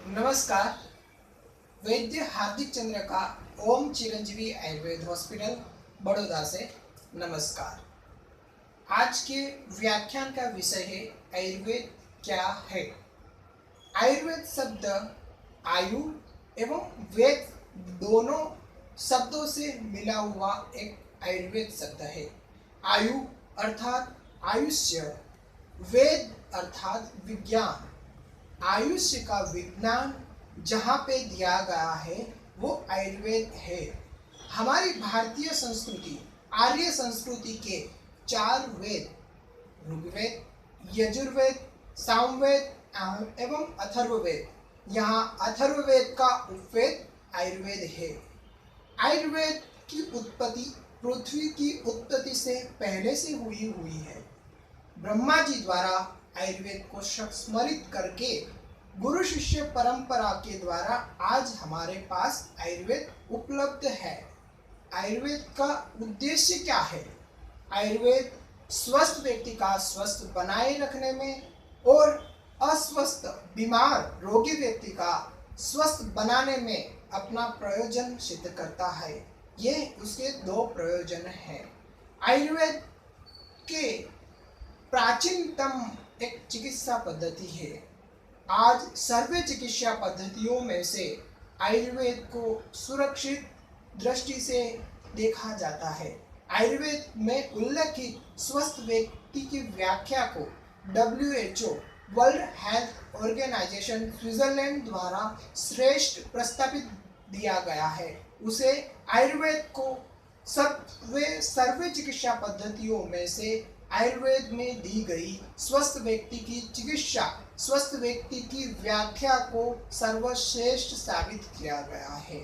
नमस्कार। वैद्य हार्दिक चंद्र का ओम चिरंजीवी आयुर्वेद हॉस्पिटल बड़ौदा से नमस्कार। आज के व्याख्यान का विषय है आयुर्वेद क्या है। आयुर्वेद शब्द आयु एवं वेद दोनों शब्दों से मिला हुआ एक आयुर्वेद शब्द है। आयु अर्थात आयुष्य, वेद अर्थात विज्ञान। आयुष्य का विज्ञान जहाँ पे दिया गया है वो आयुर्वेद है। हमारी भारतीय संस्कृति आर्य संस्कृति के 4 वेद ऋग्वेद, यजुर्वेद, सामवेद एवं अथर्ववेद, यहाँ अथर्ववेद का उपवेद आयुर्वेद है। आयुर्वेद की उत्पत्ति पृथ्वी की उत्पत्ति से पहले से हुई है। ब्रह्मा जी द्वारा आयुर्वेद को स्मरित करके गुरु शिष्य परंपरा के द्वारा आज हमारे पास आयुर्वेद उपलब्ध है। आयुर्वेद का उद्देश्य क्या है? आयुर्वेद स्वस्थ व्यक्ति का स्वस्थ बनाए रखने में और अस्वस्थ बीमार रोगी व्यक्ति का स्वस्थ बनाने में अपना प्रयोजन सिद्ध करता है। ये उसके 2 प्रयोजन हैं। आयुर्वेद के प्राचीनतम एक चिकित्सा पद्धति है। आज सर्वे चिकित्सा पद्धतियों में से आयुर्वेद को सुरक्षित दृष्टि से देखा जाता है। आयुर्वेद में उल्लेखित स्वस्थ व्यक्ति की व्याख्या को WHO world health organization Switzerland द्वारा श्रेष्ठ प्रस्तावित दिया गया है। उसे आयुर्वेद को सर्वे चिकित्सा पद्धतियों में से आयुर्वेद में दी गई स्वस्थ व्यक्ति की चिकित्सा, स्वस्थ व्यक्ति की व्याख्या को सर्वश्रेष्ठ साबित किया गया है।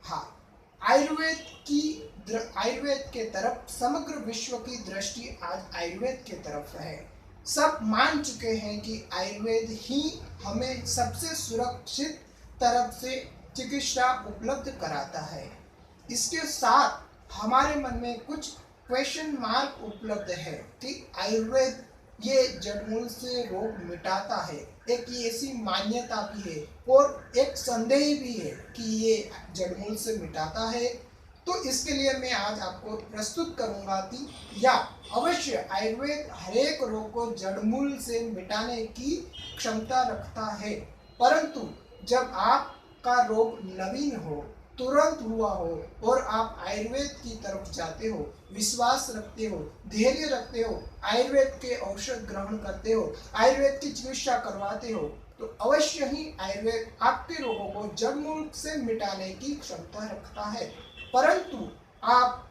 हाँ, आयुर्वेद के तरफ समग्र विश्व की दृष्टि आज आयुर्वेद के तरफ है। सब मान चुके हैं कि आयुर्वेद ही हमें सबसे सुरक्षित तरफ से चिकित्सा उपलब्ध कराता है। इसके साथ हमारे मन में कुछ क्वेश्चन मार्क उपलब्ध है कि आयुर्वेद ये जड़मूल से रोग मिटाता है। एक ऐसी मान्यता भी है और एक संदेह भी है कि ये जड़मूल से मिटाता है। तो इसके लिए मैं आज आपको प्रस्तुत करूंगा कि या अवश्य आयुर्वेद हरेक रोग को जड़मूल से मिटाने की क्षमता रखता है। परंतु जब आपका रोग नवीन हो, तुरंत हुआ हो और आप आयुर्वेद की तरफ जाते हो, विश्वास रखते हो, धैर्य रखते हो, आयुर्वेद के औषध ग्रहण करते हो, आयुर्वेद की चिकित्सा करवाते हो, तो अवश्य ही आयुर्वेद आपके रोगों को जड़मूल से मिटाने की क्षमता रखता है। परंतु आप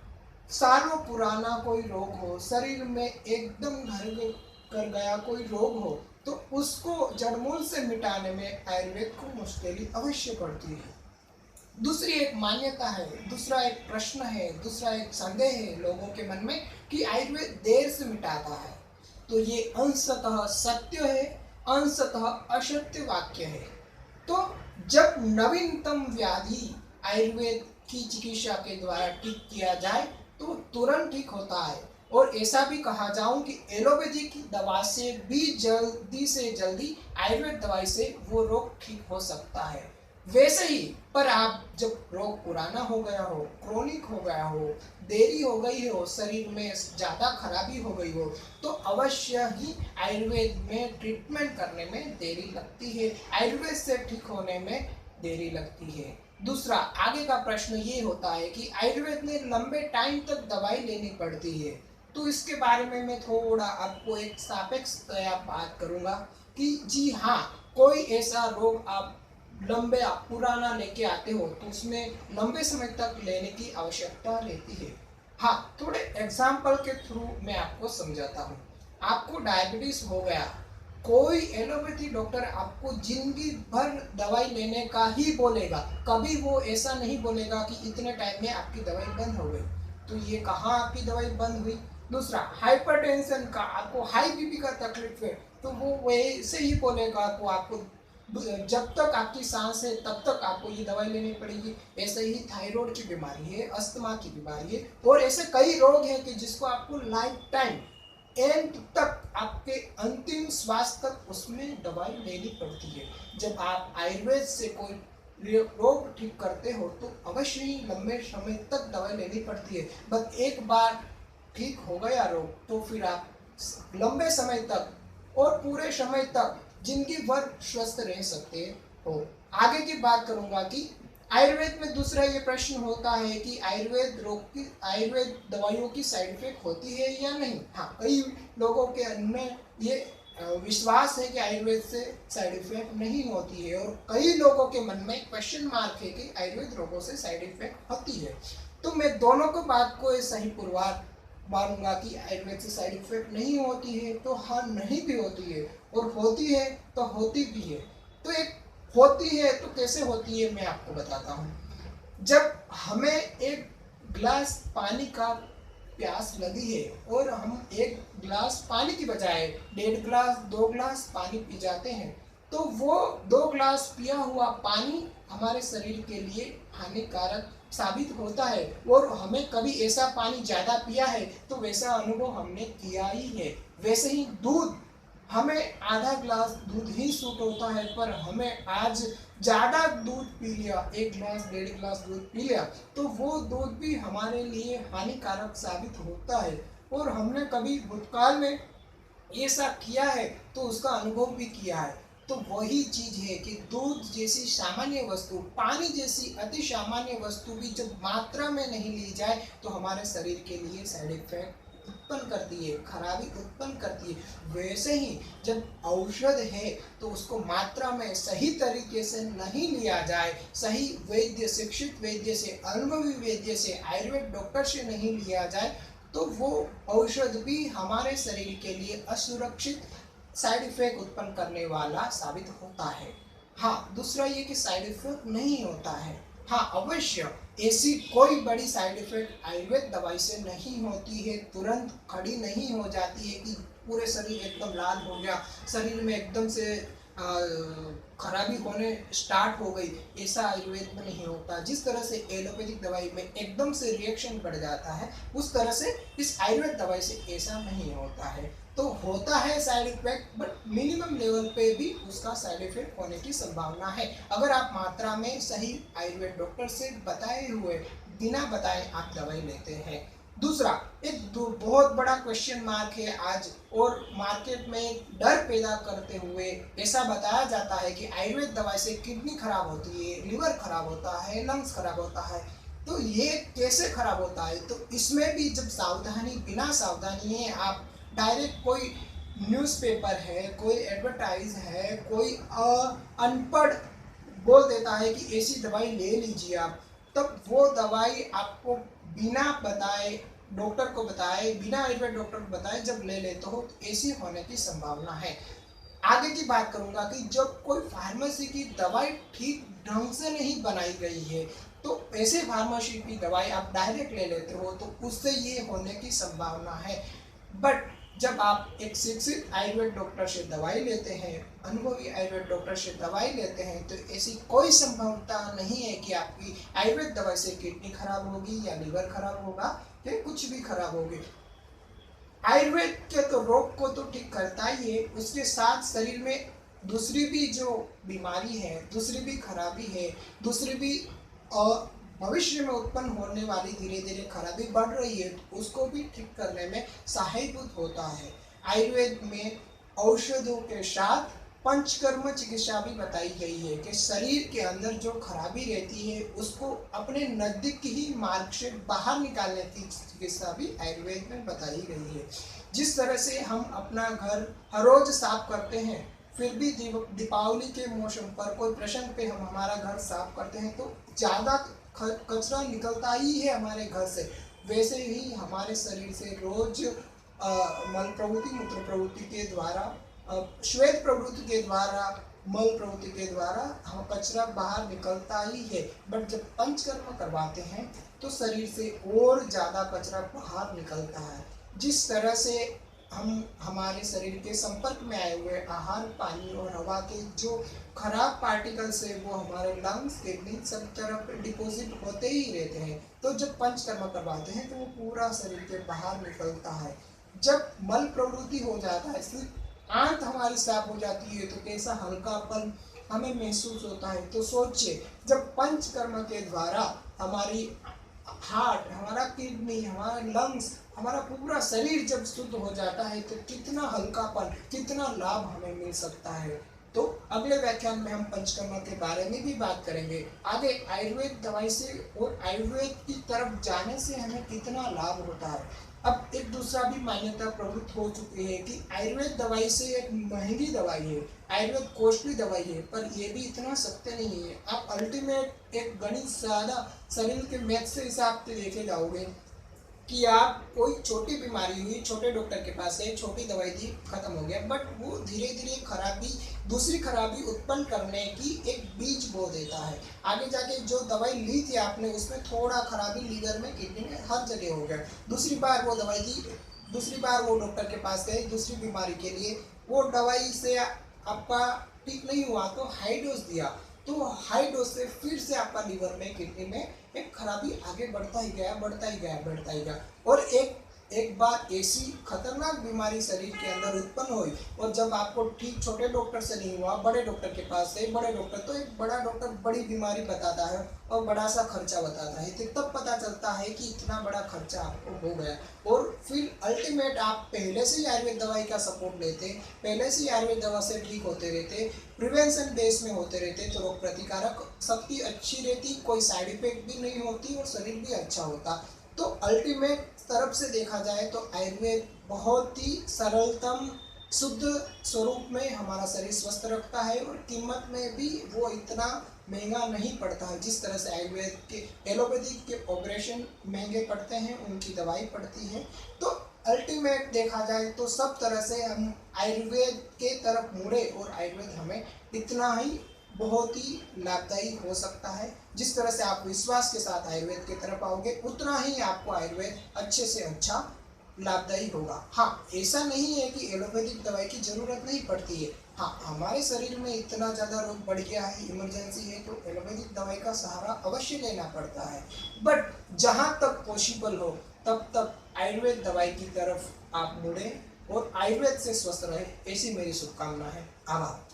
सालों पुराना कोई रोग हो, शरीर में एकदम घर कर गया कोई रोग हो, तो उसको जड़मूल से मिटाने में आयुर्वेद को मुश्किल अवश्य पड़ती है। दूसरी एक मान्यता है, दूसरा एक प्रश्न है, दूसरा एक संदेह है लोगों के मन में कि आयुर्वेद देर से मिटाता है। तो ये अंशतः सत्य है, अंशतः असत्य वाक्य है। तो जब नवीनतम व्याधि आयुर्वेद की चिकित्सा के द्वारा ठीक किया जाए तो तुरंत ठीक होता है। और ऐसा भी कहा जाऊं कि एलोपैथिक दवा से भी जल्दी से जल्दी आयुर्वेद दवाई से वो रोग ठीक हो सकता है। वैसे ही पर आप जब रोग पुराना हो गया हो, क्रोनिक हो गया हो, देरी हो गई हो, शरीर में ज़्यादा खराबी हो गई हो, तो अवश्य ही आयुर्वेद में ट्रीटमेंट करने में देरी लगती है, आयुर्वेद से ठीक होने में देरी लगती है। दूसरा आगे का प्रश्न ये होता है कि आयुर्वेद में लंबे टाइम तक दवाई लेनी पड़ती है। तो इसके बारे में मैं थोड़ा आपको एक सापेक्षतया बात करूँगा कि जी हाँ, कोई ऐसा रोग आप लंबे पुराना लेके आते हो तो उसमें लंबे समय तक लेने की आवश्यकता रहती है। हाँ, थोड़े एग्जाम्पल के थ्रू मैं आपको समझाता हूँ। आपको डायबिटीज हो गया, कोई एलोपैथी डॉक्टर आपको जिंदगी भर दवाई लेने का ही बोलेगा, कभी वो ऐसा नहीं बोलेगा कि इतने टाइम में आपकी दवाई बंद हो गई। तो ये कहाँ आपकी दवाई बंद हुई? दूसरा, हाइपरटेंशन का, आपको हाई बीपी का तकलीफ है तो वो वैसे ही बोलेगा, तो आपको जब तक आपकी सांस है तब तक आपको ये दवाई लेनी पड़ेगी। ऐसे ही थायराइड की बीमारी है, अस्थमा की बीमारी है और ऐसे कई रोग हैं कि जिसको आपको लाइफ टाइम एंड तक, आपके अंतिम श्वास तक उसमें दवाई लेनी पड़ती है। जब आप आयुर्वेद से कोई रोग ठीक करते हो तो अवश्य ही लंबे समय तक दवाई लेनी पड़ती है। बस एक बार ठीक हो गया रोग तो फिर आप लंबे समय तक और पूरे समय तक जिंदगी भर स्वस्थ रह सकते हो। आगे की बात करूंगा कि आयुर्वेद में दूसरा ये प्रश्न होता है कि आयुर्वेद दवाइयों की साइड इफेक्ट होती है या नहीं। हाँ, कई लोगों के अंदर ये विश्वास है कि आयुर्वेद से साइड इफेक्ट नहीं होती है, और कई लोगों के मन में क्वेश्चन मार्क है कि आयुर्वेद रोगों से साइड इफेक्ट होती है। तो मैं दोनों को बात को सही पुरवार मानूंगा कि आयुर्वेद से साइड इफेक्ट नहीं होती है, तो हाँ नहीं भी होती है, और होती है तो होती भी है। तो एक होती है तो कैसे होती है मैं आपको बताता हूँ। जब हमें एक गिलास पानी का प्यास लगी है और हम एक गिलास पानी की बजाय 1.5 गिलास 2 गिलास पानी पी जाते हैं, तो वो 2 गिलास पिया हुआ पानी हमारे शरीर के लिए हानिकारक साबित होता है। और हमें कभी ऐसा पानी ज़्यादा पिया है तो वैसा अनुभव हमने किया ही है। वैसे ही दूध, हमें आधा गिलास दूध ही सूट होता है, पर हमें आज ज़्यादा दूध पी लिया, 1 गिलास 1.5 गिलास दूध पी लिया, तो वो दूध भी हमारे लिए हानिकारक साबित होता है। और हमने कभी भूतकाल में ऐसा किया है तो उसका अनुभव भी किया है। तो वही चीज है कि दूध जैसी सामान्य वस्तु, पानी जैसी अति सामान्य वस्तु भी जब मात्रा में नहीं ली जाए तो हमारे शरीर के लिए साइड इफेक्ट उत्पन्न करती है, खराबी उत्पन्न करती है। वैसे ही जब औषध है तो उसको मात्रा में सही तरीके से नहीं लिया जाए, सही वैद्य, शिक्षित वैद्य से, अनुभवी वैद्य से, आयुर्वेद डॉक्टर से नहीं लिया जाए तो वो औषध भी हमारे शरीर के लिए असुरक्षित, साइड इफेक्ट उत्पन्न करने वाला साबित होता है। हाँ, दूसरा ये कि साइड इफेक्ट नहीं होता है। हाँ, अवश्य ऐसी कोई बड़ी साइड इफेक्ट आयुर्वेद दवाई से नहीं होती है, तुरंत खड़ी नहीं हो जाती है कि पूरे शरीर एकदम लाल हो गया, शरीर में एकदम से खराबी होने स्टार्ट हो गई, ऐसा आयुर्वेद में नहीं होता। जिस तरह से एलोपैथिक दवाई में एकदम से रिएक्शन बढ़ जाता है, उस तरह से इस आयुर्वेद दवाई से ऐसा नहीं होता है। तो होता है side effect, but minimum level पे भी उसका साइड इफेक्ट होने की संभावना है, अगर आप मात्रा में सही आयुर्वेद डॉक्टर से बताए हुए, बिना बताए आप दवाई लेते हैं। दूसरा, एक बहुत बड़ा क्वेश्चन मार्क है आज, और मार्केट में डर पैदा करते हुए ऐसा बताया जाता है कि आयुर्वेद दवाई से किडनी खराब होती है, लिवर खराब होता है, लंग्स खराब होता है। तो ये कैसे खराब होता है? तो इसमें भी जब सावधानी, बिना सावधानी है आप डायरेक्ट कोई न्यूज़पेपर है, कोई एडवर्टाइज है, कोई अनपढ़ बोल देता है कि ऐसी दवाई ले लीजिए आप, तब वो दवाई आपको बिना बताए, डॉक्टर को बताए, बिना आयुर्वेद डॉक्टर को बताए जब ले लेते हो तो ऐसी होने की संभावना है। आगे की बात करूंगा कि जब कोई फार्मेसी की दवाई ठीक ढंग से नहीं बनाई गई है तो ऐसे फार्मेसी की दवाई आप डायरेक्ट ले लेते हो तो उससे ये होने की संभावना है। बट जब आप एक शिक्षित आयुर्वेद डॉक्टर से दवाई लेते हैं, अनुभवी आयुर्वेद डॉक्टर से दवाई लेते हैं, तो ऐसी कोई संभावना नहीं है कि आपकी आयुर्वेद दवाई से किडनी खराब होगी या लिवर खराब होगा या कुछ भी खराब होगी। आयुर्वेद के तो रोग को तो ठीक करता ही है, उसके साथ शरीर में दूसरी भी जो बीमारी है, दूसरी भी खराबी है, दूसरी भी भविष्य में उत्पन्न होने वाली धीरे धीरे खराबी बढ़ रही है, उसको भी ठीक करने में सहायभूत होता है। आयुर्वेद में औषधों के साथ पंचकर्म चिकित्सा भी बताई गई है कि शरीर के अंदर जो खराबी रहती है उसको अपने नजदीक ही मार्ग से बाहर निकालने की चिकित्सा भी आयुर्वेद में बताई गई है। जिस तरह से हम अपना घर हर रोज साफ करते हैं, फिर भी दीपावली के मौसम पर कोई प्रसंग पे हम हमारा घर साफ करते हैं तो ज़्यादा कचरा निकलता ही है हमारे घर से, वैसे ही हमारे शरीर से रोज मल प्रवृत्ति, मूत्र प्रवृत्ति के द्वारा, श्वेत प्रवृत्ति के द्वारा, मल प्रवृत्ति के द्वारा हम कचरा बाहर निकलता ही है। बट जब पंचकर्म करवाते हैं तो शरीर से और ज़्यादा कचरा बाहर निकलता है। जिस तरह से हम हमारे शरीर के संपर्क में आए हुए आहार, पानी और हवा के जो खराब पार्टिकल्स है वो हमारे लंग्स, किडनी सब तरफ डिपॉजिट होते ही रहते हैं। तो जब पंचकर्म करवाते हैं तो वो पूरा शरीर के बाहर निकलता है। जब मल प्रवृत्ति हो जाता है, सिर्फ आंत हमारी साफ हो जाती है, तो कैसा हल्कापन हमें महसूस होता है। तो सोचिए, जब पंचकर्म के द्वारा हमारी हार्ट, हमारा किडनी, हमारा लंग्स, हमारा पूरा शरीर जब शुद्ध हो जाता है, तो कितना हल्कापन, कितना लाभ हमें मिल सकता है। तो अगले व्याख्यान में हम पंचकर्म के बारे में भी बात करेंगे। आगे आयुर्वेद दवाई से और आयुर्वेद की तरफ जाने से हमें कितना लाभ होता है। अब एक दूसरा भी मान्यता प्रवृत्त हो चुकी है कि आयुर्वेद दवाई से एक महंगी दवाई है, आयुर्वेद कॉस्टली दवाई है, पर यह भी इतना सत्य नहीं है। आप अल्टीमेट एक गणित सादा शरीर के मैथ से हिसाब से देखे जाओगे कि आप कोई छोटी बीमारी हुई, छोटे डॉक्टर के पास है, छोटी दवाई दी, खत्म हो गया, बट वो धीरे धीरे खराबी, दूसरी खराबी उत्पन्न करने की एक बीज बो देता है। आगे जाके जो दवाई ली थी आपने, उसमें थोड़ा खराबी लीवर में, किडनी में, हर जगह हो गया। दूसरी बार वो दवाई दी, दूसरी बार वो डॉक्टर के पास गए दूसरी बीमारी के लिए, वो दवाई से आपका ठीक नहीं हुआ तो हाई डोज दिया, तो हाई डोज से फिर से आपका लीवर में, किडनी में एक खराबी आगे बढ़ता ही गया, बढ़ता ही गया, बढ़ता ही गया। और एक बार ऐसी खतरनाक बीमारी शरीर के अंदर उत्पन्न हुई, और जब आपको ठीक छोटे डॉक्टर से नहीं हुआ, बड़े डॉक्टर के पास से, बड़े डॉक्टर, तो एक बड़ा डॉक्टर बड़ी बीमारी बताता है और बड़ा सा खर्चा बताता है, तो तब पता चलता है कि इतना बड़ा खर्चा आपको हो गया। और फिर अल्टीमेट आप पहले से ही आयुर्वेद दवाई का सपोर्ट लेते, पहले से ही आयुर्वेद दवा से ठीक होते रहते, प्रिवेंशन बेस में होते रहते, तो रोग प्रतिकारक शक्ति अच्छी रहती, कोई साइड इफेक्ट भी नहीं होती और शरीर भी अच्छा होता। तो अल्टीमेट तरफ से देखा जाए तो आयुर्वेद बहुत ही सरलतम, शुद्ध स्वरूप में हमारा शरीर स्वस्थ रखता है, और कीमत में भी वो इतना महंगा नहीं पड़ता है जिस तरह से आयुर्वेद के, एलोपैथिक के ऑपरेशन महंगे पड़ते हैं, उनकी दवाई पड़ती है। तो अल्टीमेट देखा जाए तो सब तरह से हम आयुर्वेद के तरफ मुड़े, और आयुर्वेद हमें इतना ही बहुत ही लाभदायी हो सकता है। जिस तरह से आप विश्वास के साथ आयुर्वेद की तरफ आओगे, उतना ही आपको आयुर्वेद अच्छे से अच्छा लाभदायी होगा। हाँ, ऐसा नहीं है कि एलोपैथिक दवाई की जरूरत नहीं पड़ती है। हाँ, हमारे शरीर में इतना ज़्यादा रोग बढ़ गया है, इमरजेंसी है, तो एलोपैथिक दवाई का सहारा अवश्य लेना पड़ता है। बट जहाँ तक पॉसिबल हो तब तक आयुर्वेद दवाई की तरफ आप मुड़े और आयुर्वेद से स्वस्थ रहे, ऐसी मेरी शुभकामना है। आभार।